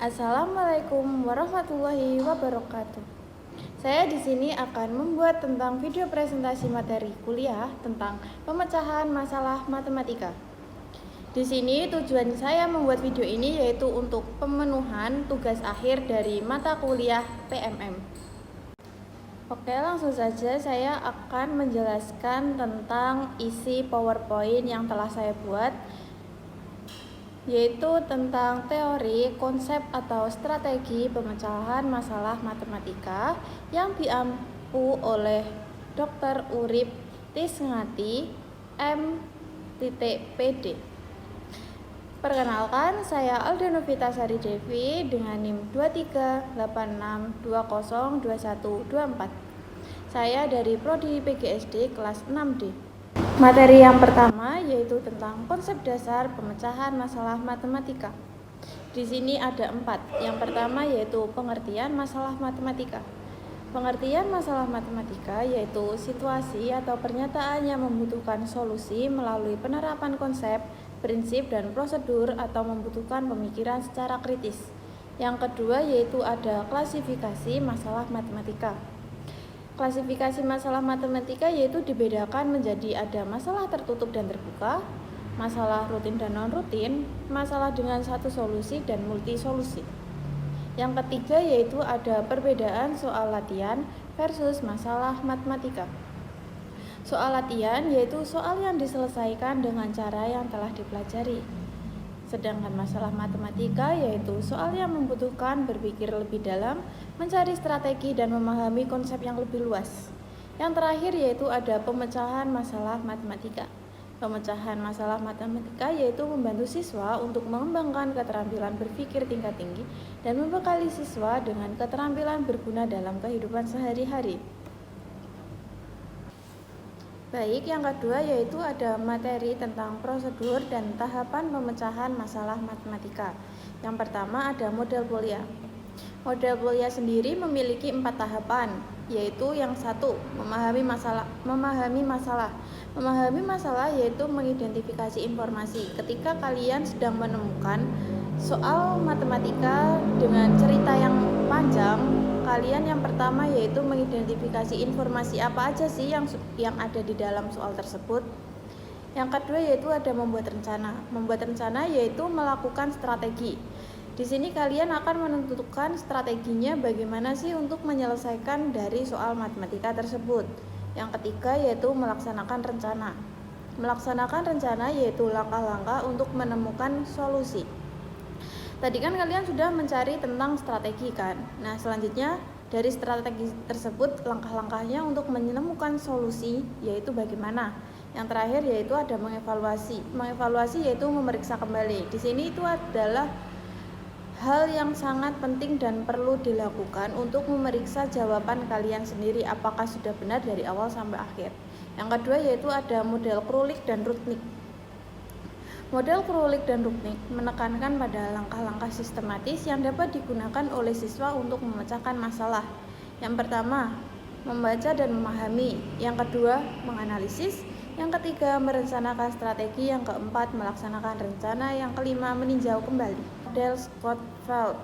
Assalamualaikum warahmatullahi wabarakatuh. Saya di sini akan membuat tentang video presentasi materi kuliah tentang pemecahan masalah matematika. Di sini tujuan saya membuat video ini yaitu untuk pemenuhan tugas akhir dari mata kuliah PMM. Oke, langsung saja saya akan menjelaskan tentang isi PowerPoint yang telah saya buat, yaitu tentang teori, konsep atau strategi pemecahan masalah matematika yang diampu oleh Dr. Urip Tisngati, M.Pd. Perkenalkan, saya Alda Novita Sari Devi dengan NIM 2386202124. Saya dari Prodi PGSD kelas 6D. Materi yang pertama yaitu tentang konsep dasar pemecahan masalah matematika. Di sini ada 4. Yang pertama yaitu pengertian masalah matematika. Pengertian masalah matematika yaitu situasi atau pernyataan yang membutuhkan solusi melalui penerapan konsep, prinsip, dan prosedur atau membutuhkan pemikiran secara kritis. Yang kedua yaitu ada klasifikasi masalah matematika. Klasifikasi masalah matematika yaitu dibedakan menjadi ada masalah tertutup dan terbuka, masalah rutin dan non-rutin, masalah dengan satu solusi, dan multi solusi. Yang ketiga yaitu ada perbedaan soal latihan versus masalah matematika. Soal latihan yaitu soal yang diselesaikan dengan cara yang telah dipelajari. Sedangkan masalah matematika yaitu soal yang membutuhkan berpikir lebih dalam, mencari strategi dan memahami konsep yang lebih luas. Yang terakhir yaitu ada pemecahan masalah matematika. Pemecahan masalah matematika yaitu membantu siswa untuk mengembangkan keterampilan berpikir tingkat tinggi dan membekali siswa dengan keterampilan berguna dalam kehidupan sehari-hari. Baik, yang kedua yaitu ada materi tentang prosedur dan tahapan pemecahan masalah matematika. Yang pertama ada model Polya. Model Polya sendiri memiliki 4 tahapan, yaitu yang satu, memahami masalah. Memahami masalah yaitu mengidentifikasi informasi. Ketika kalian sedang menemukan soal matematika dengan cerita yang panjang, kalian yang pertama yaitu mengidentifikasi informasi apa aja sih yang ada di dalam soal tersebut. Yang kedua yaitu ada membuat rencana. Membuat rencana yaitu melakukan strategi. Di sini kalian akan menentukan strateginya bagaimana sih untuk menyelesaikan dari soal matematika tersebut. Yang ketiga yaitu melaksanakan rencana. Melaksanakan rencana yaitu langkah-langkah untuk menemukan solusi. Tadi kan kalian sudah mencari tentang strategi kan. Nah, selanjutnya dari strategi tersebut langkah-langkahnya untuk menemukan solusi yaitu bagaimana. Yang terakhir yaitu ada mengevaluasi. Mengevaluasi yaitu memeriksa kembali. Di sini itu adalah hal yang sangat penting dan perlu dilakukan untuk memeriksa jawaban kalian sendiri apakah sudah benar dari awal sampai akhir. Yang kedua yaitu ada model Krulik dan Rudnick. Model Krulik dan Rudnick menekankan pada langkah-langkah sistematis yang dapat digunakan oleh siswa untuk memecahkan masalah. Yang pertama, membaca dan memahami. Yang kedua, menganalisis. Yang ketiga, merencanakan strategi. Yang keempat, melaksanakan rencana. Yang kelima, meninjau kembali. Model Scott-Feld.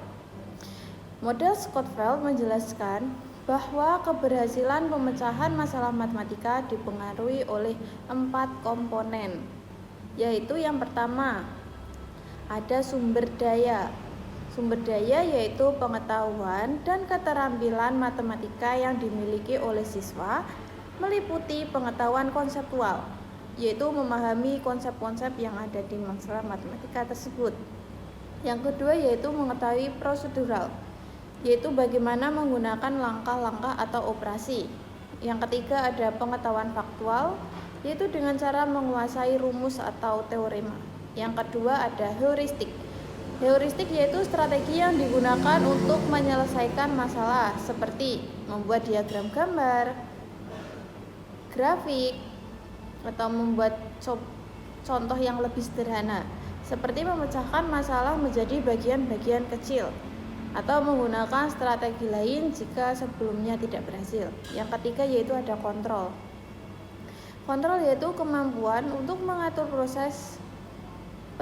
Model Scott-Feld menjelaskan bahwa keberhasilan pemecahan masalah matematika dipengaruhi oleh 4 komponen, yaitu yang pertama ada sumber daya. Sumber daya yaitu pengetahuan dan keterampilan matematika yang dimiliki oleh siswa, meliputi pengetahuan konseptual, yaitu memahami konsep-konsep yang ada di masalah matematika tersebut. Yang kedua yaitu mengetahui prosedural, yaitu bagaimana menggunakan langkah-langkah atau operasi. Yang ketiga ada pengetahuan faktual, yaitu dengan cara menguasai rumus atau teorema. Yang kedua ada heuristik. Heuristik yaitu strategi yang digunakan untuk menyelesaikan masalah seperti membuat diagram gambar, grafik, atau membuat contoh yang lebih sederhana seperti memecahkan masalah menjadi bagian-bagian kecil atau menggunakan strategi lain jika sebelumnya tidak berhasil. Yang ketiga yaitu ada kontrol. Kontrol yaitu kemampuan untuk mengatur proses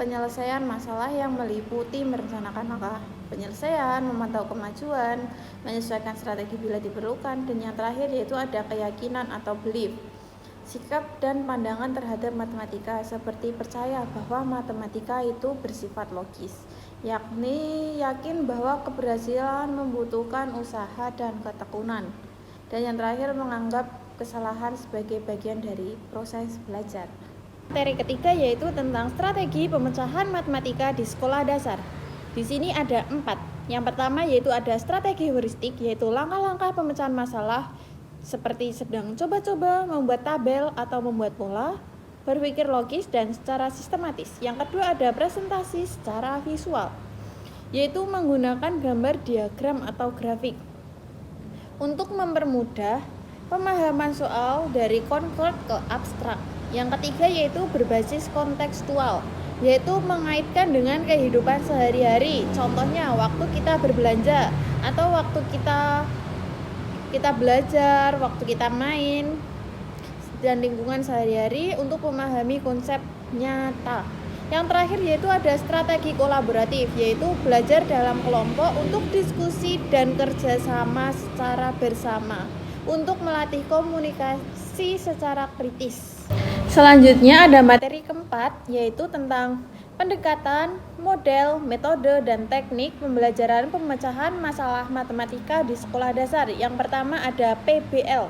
penyelesaian masalah yang meliputi merencanakan langkah penyelesaian, memantau kemajuan, menyesuaikan strategi bila diperlukan, dan yang terakhir yaitu ada keyakinan atau belief. Sikap dan pandangan terhadap matematika seperti percaya bahwa matematika itu bersifat logis, yakni yakin bahwa keberhasilan membutuhkan usaha dan ketekunan. Dan yang terakhir menganggap kesalahan sebagai bagian dari proses belajar. Materi ketiga yaitu tentang strategi pemecahan matematika di sekolah dasar. Di sini ada 4. Yang pertama yaitu ada strategi heuristik, yaitu langkah-langkah pemecahan masalah seperti sedang coba-coba, membuat tabel atau membuat pola, berpikir logis dan secara sistematis. Yang kedua ada presentasi secara visual, yaitu menggunakan gambar, diagram atau grafik untuk mempermudah pemahaman soal dari konkret ke abstrak. Yang ketiga yaitu berbasis kontekstual, yaitu mengaitkan dengan kehidupan sehari-hari. Contohnya waktu kita berbelanja atau waktu kita belajar, waktu kita main, dan lingkungan sehari-hari untuk memahami konsep nyata. Yang terakhir yaitu ada strategi kolaboratif, yaitu belajar dalam kelompok untuk diskusi dan kerjasama secara bersama untuk melatih komunikasi secara kritis. Selanjutnya ada materi keempat, yaitu tentang pendekatan, model, metode, dan teknik pembelajaran pemecahan masalah matematika di sekolah dasar. Yang pertama ada PBL.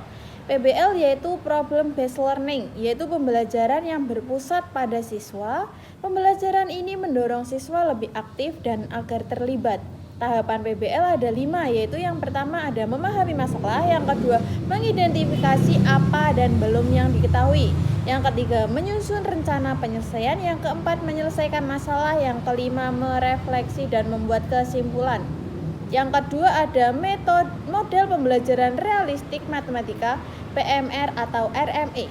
PBL yaitu Problem Based Learning, yaitu pembelajaran yang berpusat pada siswa. Pembelajaran ini mendorong siswa lebih aktif dan agar terlibat. Tahapan PBL ada 5, yaitu yang pertama ada memahami masalah, yang kedua mengidentifikasi apa dan belum yang diketahui, yang ketiga menyusun rencana penyelesaian, yang keempat menyelesaikan masalah, yang kelima merefleksi dan membuat kesimpulan. Yang kedua ada model pembelajaran realistik matematika PMR atau RME.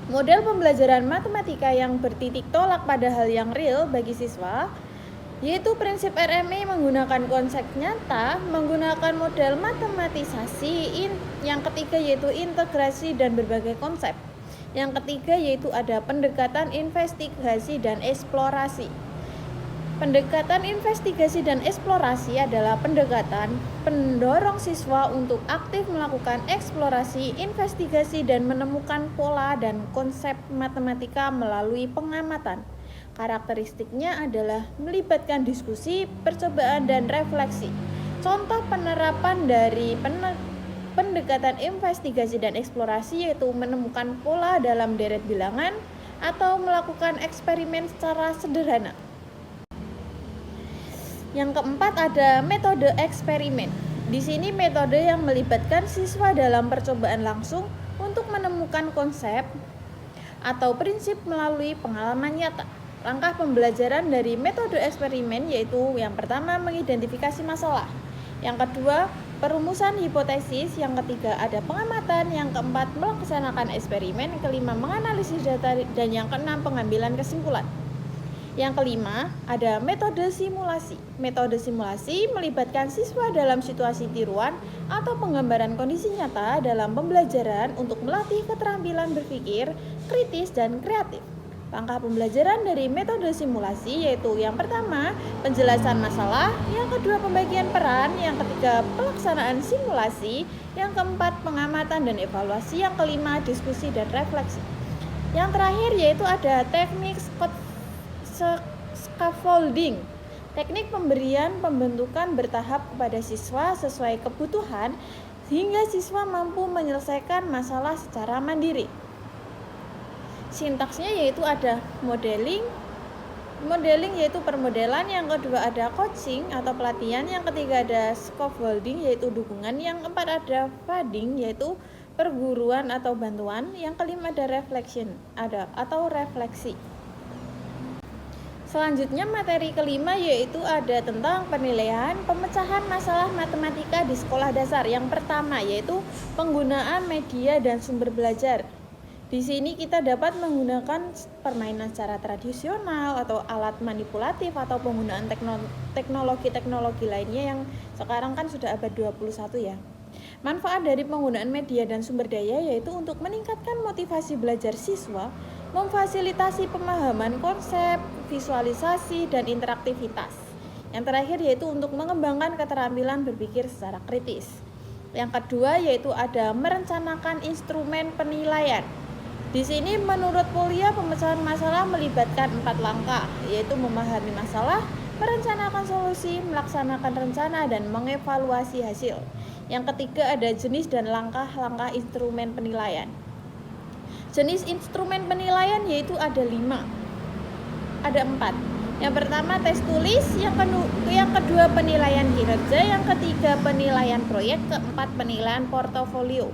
Model pembelajaran matematika yang bertitik tolak pada hal yang real bagi siswa, yaitu prinsip RME menggunakan konsep nyata, menggunakan model matematisasi. Yang ketiga yaitu integrasi dan berbagai konsep. Yang ketiga yaitu ada pendekatan investigasi dan eksplorasi. Pendekatan investigasi dan eksplorasi adalah pendekatan pendorong siswa untuk aktif melakukan eksplorasi, investigasi, dan menemukan pola dan konsep matematika melalui pengamatan. Karakteristiknya adalah melibatkan diskusi, percobaan, dan refleksi. Contoh penerapan dari pendekatan investigasi dan eksplorasi yaitu menemukan pola dalam deret bilangan atau melakukan eksperimen secara sederhana. Yang keempat ada metode eksperimen. Di sini metode yang melibatkan siswa dalam percobaan langsung untuk menemukan konsep atau prinsip melalui pengalaman nyata. Langkah pembelajaran dari metode eksperimen yaitu yang pertama mengidentifikasi masalah, yang kedua perumusan hipotesis, yang ketiga ada pengamatan, yang keempat melaksanakan eksperimen, yang kelima menganalisis data, dan yang keenam pengambilan kesimpulan. Yang kelima ada metode simulasi. Metode simulasi melibatkan siswa dalam situasi tiruan atau penggambaran kondisi nyata dalam pembelajaran untuk melatih keterampilan berpikir kritis dan kreatif. Langkah pembelajaran dari metode simulasi yaitu yang pertama penjelasan masalah, yang kedua pembagian peran, yang ketiga pelaksanaan simulasi, yang keempat pengamatan dan evaluasi, yang kelima diskusi dan refleksi. Yang terakhir yaitu ada teknik scaffolding, teknik pemberian pembentukan bertahap kepada siswa sesuai kebutuhan sehingga siswa mampu menyelesaikan masalah secara mandiri. Sintaksnya yaitu ada modeling yaitu permodelan, yang kedua ada coaching atau pelatihan, yang ketiga ada scaffolding yaitu dukungan, yang keempat ada fading yaitu perguruan atau bantuan, yang kelima ada reflection atau refleksi. Selanjutnya materi kelima yaitu ada tentang penilaian pemecahan masalah matematika di sekolah dasar. Yang pertama yaitu penggunaan media dan sumber belajar. Di sini kita dapat menggunakan permainan secara tradisional atau alat manipulatif atau penggunaan teknologi lainnya yang sekarang kan sudah abad 21 ya. Manfaat dari penggunaan media dan sumber daya yaitu untuk meningkatkan motivasi belajar siswa, memfasilitasi pemahaman konsep, visualisasi, dan interaktivitas. Yang terakhir yaitu untuk mengembangkan keterampilan berpikir secara kritis. Yang kedua yaitu ada merencanakan instrumen penilaian. Di sini menurut Polya pemecahan masalah melibatkan 4 langkah, yaitu memahami masalah, merencanakan solusi, melaksanakan rencana, dan mengevaluasi hasil. Yang ketiga ada jenis dan langkah-langkah instrumen penilaian. Jenis instrumen penilaian yaitu ada 5, ada 4. Yang pertama tes tulis, yang kedua penilaian kinerja, yang ketiga penilaian proyek, keempat penilaian portofolio.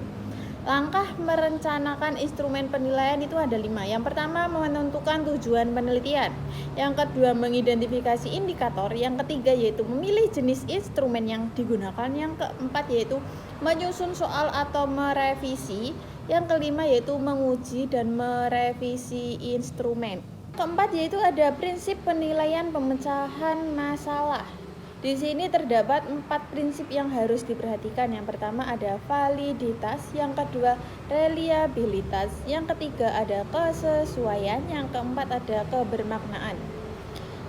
Langkah merencanakan instrumen penilaian itu ada 5. Yang pertama menentukan tujuan penelitian, yang kedua mengidentifikasi indikator, yang ketiga yaitu memilih jenis instrumen yang digunakan, yang keempat yaitu menyusun soal atau merevisi, yang kelima yaitu menguji dan merevisi instrumen. Keempat yaitu ada prinsip penilaian pemecahan masalah. Di sini terdapat 4 prinsip yang harus diperhatikan. Yang pertama ada validitas, yang kedua reliabilitas, yang ketiga ada kesesuaian, yang keempat ada kebermaknaan.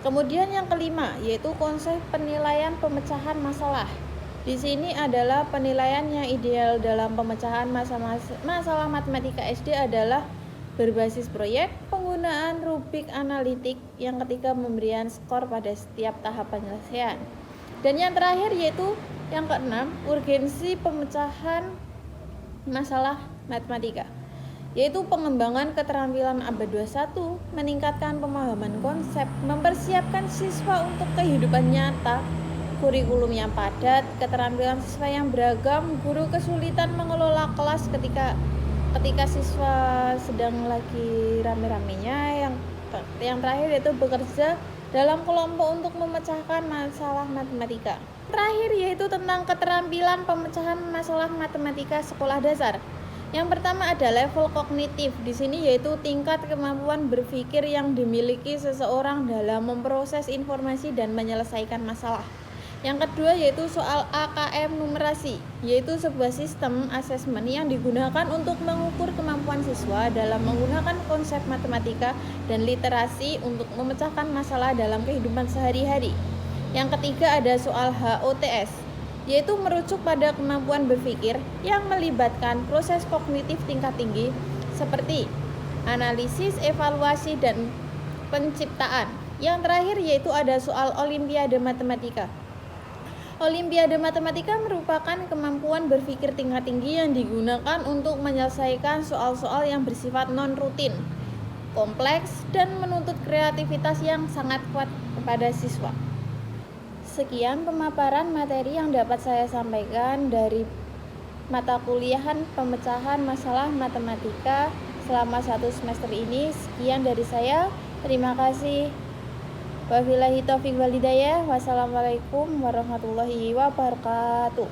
Kemudian yang kelima yaitu konsep penilaian pemecahan masalah. Di sini adalah penilaian yang ideal dalam pemecahan masalah matematika SD adalah berbasis proyek, penggunaan rubrik analitik, yang ketiga pemberian skor pada setiap tahap penyelesaian. Dan yang terakhir yaitu yang keenam, urgensi pemecahan masalah matematika, yaitu pengembangan keterampilan abad 21, meningkatkan pemahaman konsep, mempersiapkan siswa untuk kehidupan nyata, kurikulum yang padat, keterampilan siswa yang beragam, guru kesulitan mengelola kelas ketika siswa sedang lagi rame-ramenya, yang terakhir yaitu bekerja dalam kelompok untuk memecahkan masalah matematika. Terakhir yaitu tentang keterampilan pemecahan masalah matematika sekolah dasar. Yang pertama ada level kognitif. Di sini yaitu tingkat kemampuan berpikir yang dimiliki seseorang dalam memproses informasi dan menyelesaikan masalah. Yang kedua yaitu soal AKM numerasi, yaitu sebuah sistem asesmen yang digunakan untuk mengukur kemampuan siswa dalam menggunakan konsep matematika dan literasi untuk memecahkan masalah dalam kehidupan sehari-hari. Yang ketiga ada soal HOTS, yaitu merujuk pada kemampuan berpikir yang melibatkan proses kognitif tingkat tinggi seperti analisis, evaluasi, dan penciptaan. Yang terakhir yaitu ada soal Olimpiade Matematika. Olimpiade Matematika merupakan kemampuan berpikir tingkat tinggi yang digunakan untuk menyelesaikan soal-soal yang bersifat non-rutin, kompleks, dan menuntut kreativitas yang sangat kuat kepada siswa. Sekian pemaparan materi yang dapat saya sampaikan dari mata kuliahan pemecahan masalah matematika selama 1 semester ini. Sekian dari saya. Terima kasih. Wabillahi taufiq wal hidayah. Wassalamualaikum warahmatullahi wabarakatuh.